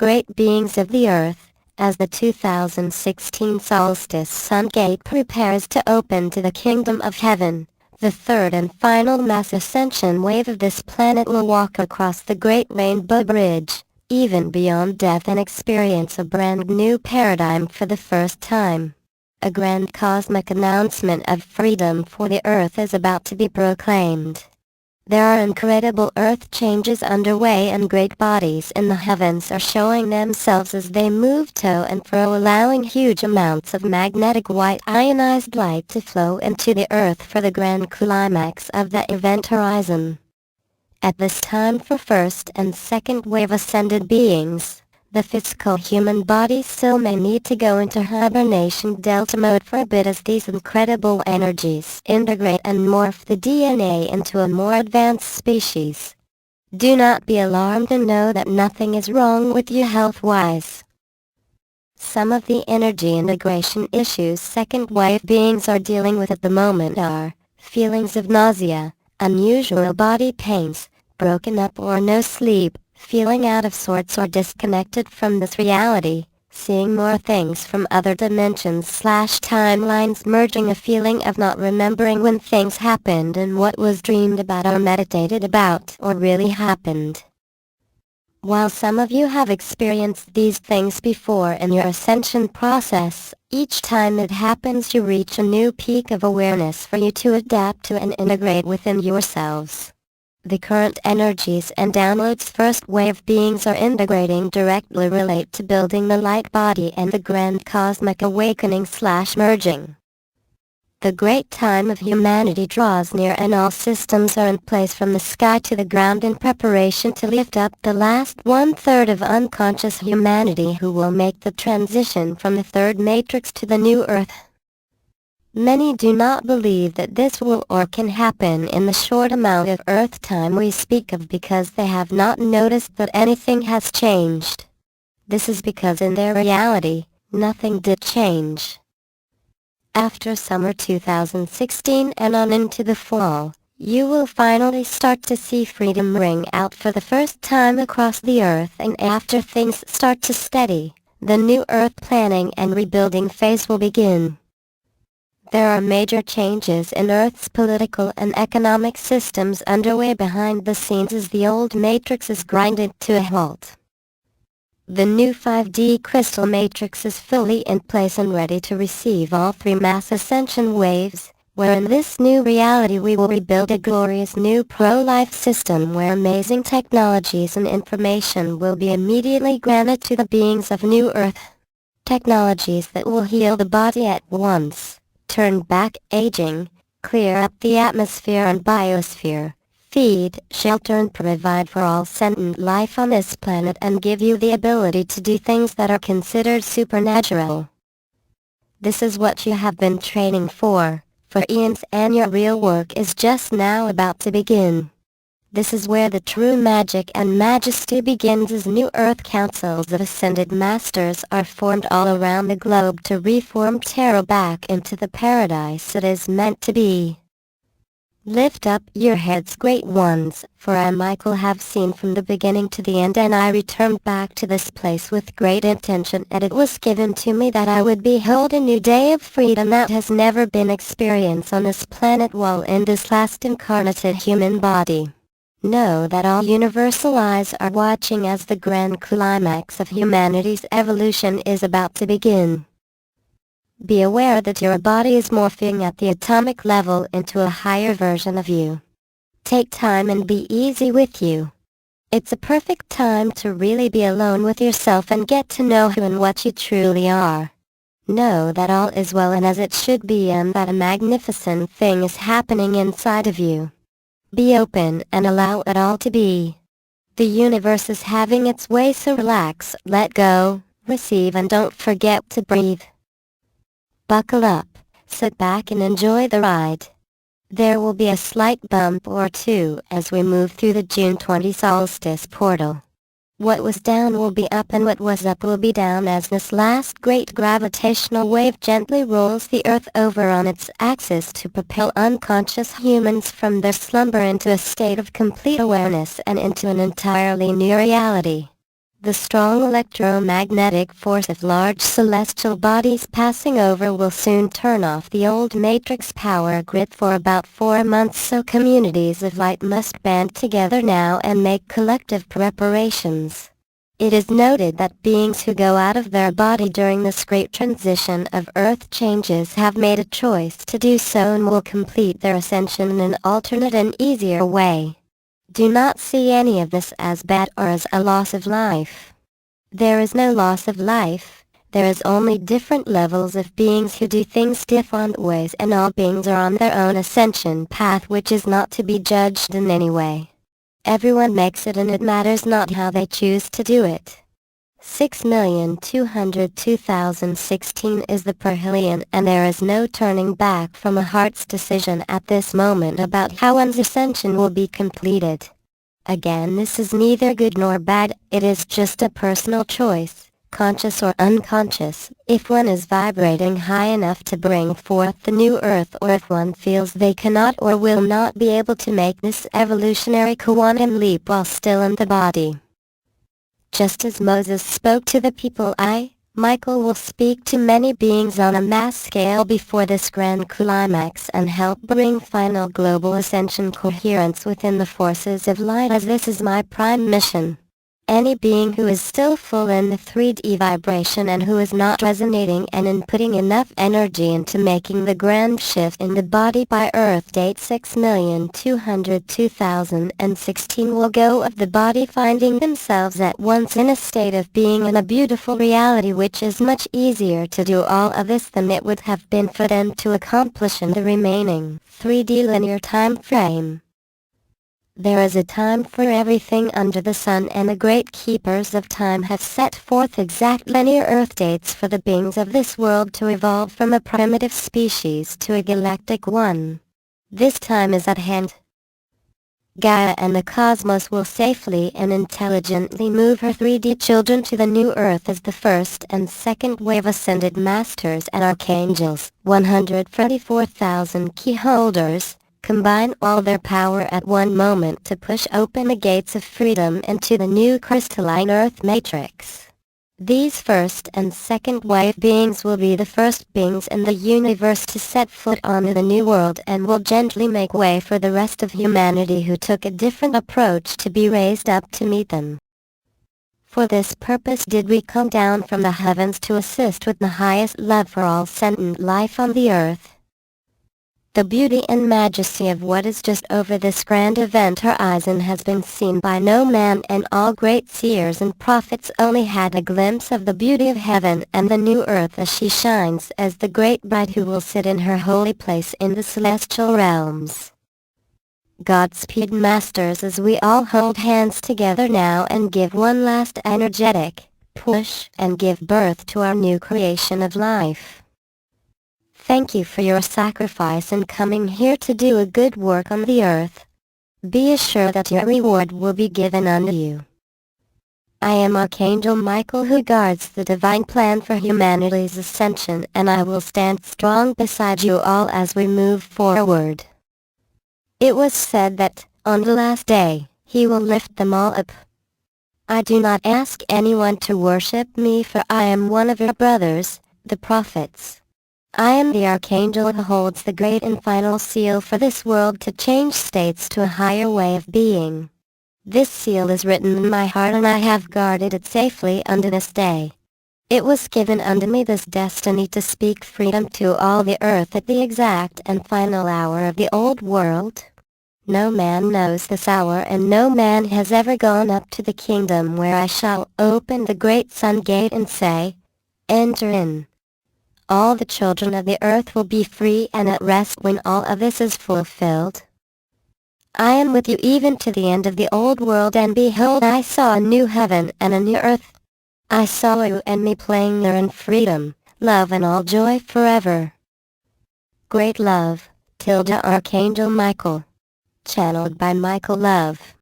great beings of the Earth, as the 2016 solstice sun gate prepares to open to the kingdom of heaven. The third and final mass ascension wave of this planet will walk across the Great Rainbow Bridge, even beyond death, and experience a brand new paradigm for the first time. A grand cosmic announcement of freedom for the Earth is about to be proclaimed. There are incredible Earth changes underway, and great bodies in the heavens are showing themselves as they move to and fro, allowing huge amounts of magnetic white ionized light to flow into the Earth for the grand climax of the event horizon. At this time, for first and second wave ascended beings, the physical human body still may need to go into hibernation delta mode for a bit, as these incredible energies integrate and morph the DNA into a more advanced species. Do not be alarmed, and know that nothing is wrong with you health-wise. Some of the energy integration issues second wave beings are dealing with at the moment are feelings of nausea, unusual body pains, broken up or no sleep, feeling out of sorts or disconnected from this reality, seeing more things from other dimensions/timelines, merging a feeling of not remembering when things happened and what was dreamed about or meditated about or really happened. While some of you have experienced these things before in your ascension process, each time it happens you reach a new peak of awareness for you to adapt to and integrate within yourselves. The current energies and downloads first wave beings are integrating directly relate to building the light body and the grand cosmic awakening/merging. The great time of humanity draws near, and all systems are in place from the sky to the ground in preparation to lift up the last 1/3 of unconscious humanity who will make the transition from the third matrix to the new Earth. Many do not believe that this will or can happen in the short amount of Earth time we speak of, because they have not noticed that anything has changed. This is because in their reality, nothing did change. After summer 2016 and on into the fall, you will finally start to see freedom ring out for the first time across the Earth, and after things start to steady, the new Earth planning and rebuilding phase will begin. There are major changes in Earth's political and economic systems underway behind the scenes as the old matrix is grinded to a halt. The new 5D crystal matrix is fully in place and ready to receive all three mass ascension waves, where in this new reality we will rebuild a glorious new pro-life system where amazing technologies and information will be immediately granted to the beings of New Earth. Technologies that will heal the body at once, turn back aging, clear up the atmosphere and biosphere, feed, shelter and provide for all sentient life on this planet, and give you the ability to do things that are considered supernatural. This is what you have been training for eons, and your real work is just now about to begin. This is where the true magic and majesty begins, as new Earth councils of ascended masters are formed all around the globe to reform Terra back into the paradise it is meant to be. Lift up your heads, great ones, for I, Michael, have seen from the beginning to the end, and I returned back to this place with great intention, and it was given to me that I would behold a new day of freedom that has never been experienced on this planet while in this last incarnated human body. Know that all universal eyes are watching as the grand climax of humanity's evolution is about to begin. Be aware that your body is morphing at the atomic level into a higher version of you. Take time and be easy with you. It's a perfect time to really be alone with yourself and get to know who and what you truly are. Know that all is well and as it should be, and that a magnificent thing is happening inside of you. Be open and allow it all to be. The universe is having its way, so relax, let go, receive, and don't forget to breathe. Buckle up, sit back and enjoy the ride. There will be a slight bump or two as we move through the June 20 solstice portal. What was down will be up, and what was up will be down, as this last great gravitational wave gently rolls the Earth over on its axis to propel unconscious humans from their slumber into a state of complete awareness and into an entirely new reality. The strong electromagnetic force of large celestial bodies passing over will soon turn off the old matrix power grid for about 4 months, so communities of light must band together now and make collective preparations. It is noted that beings who go out of their body during this great transition of Earth changes have made a choice to do so and will complete their ascension in an alternate and easier way. Do not see any of this as bad or as a loss of life. There is no loss of life, there is only different levels of beings who do things different ways, and all beings are on their own ascension path, which is not to be judged in any way. Everyone makes it, and it matters not how they choose to do it. 6,202,016 is the perihelion, and there is no turning back from a heart's decision at this moment about how one's ascension will be completed. Again, this is neither good nor bad, it is just a personal choice, conscious or unconscious, if one is vibrating high enough to bring forth the new earth, or if one feels they cannot or will not be able to make this evolutionary quantum leap while still in the body. Just as Moses spoke to the people, I, Michael, will speak to many beings on a mass scale before this grand climax and help bring final global ascension coherence within the forces of light, as this is my prime mission. Any being who is still full in the 3D vibration and who is not resonating and inputting enough energy into making the grand shift in the body by Earth date 6,202,016 will go of the body, finding themselves at once in a state of being in a beautiful reality, which is much easier to do all of this than it would have been for them to accomplish in the remaining 3D linear time frame. There is a time for everything under the sun, and the great keepers of time have set forth exact linear Earth dates for the beings of this world to evolve from a primitive species to a galactic one. This time is at hand. Gaia and the cosmos will safely and intelligently move her 3D children to the new Earth as the first and second wave ascended masters and archangels, 144,000 key holders, combine all their power at one moment to push open the gates of freedom into the new crystalline Earth matrix. These first and second wave beings will be the first beings in the universe to set foot on the new world, and will gently make way for the rest of humanity who took a different approach to be raised up to meet them. For this purpose did we come down from the heavens to assist with the highest love for all sentient life on the earth. The beauty and majesty of what is just over this grand event horizon has been seen by no man, and all great seers and prophets only had a glimpse of the beauty of heaven and the new earth as she shines as the great bride who will sit in her holy place in the celestial realms. Godspeed, masters, as we all hold hands together now and give one last energetic push and give birth to our new creation of life. Thank you for your sacrifice in coming here to do a good work on the earth. Be assured that your reward will be given unto you. I am Archangel Michael, who guards the divine plan for humanity's ascension, and I will stand strong beside you all as we move forward. It was said that, on the last day, he will lift them all up. I do not ask anyone to worship me, for I am one of your brothers, the prophets. I am the Archangel who holds the great and final seal for this world to change states to a higher way of being. This seal is written in my heart, and I have guarded it safely unto this day. It was given unto me this destiny to speak freedom to all the earth at the exact and final hour of the old world. No man knows this hour, and no man has ever gone up to the kingdom where I shall open the great sun gate and say, "Enter in." All the children of the earth will be free and at rest when all of this is fulfilled. I am with you even to the end of the old world, and behold, I saw a new heaven and a new earth. I saw you and me playing there in freedom, love and all joy forever. Great love, Archangel Michael. Channeled by Michael Love.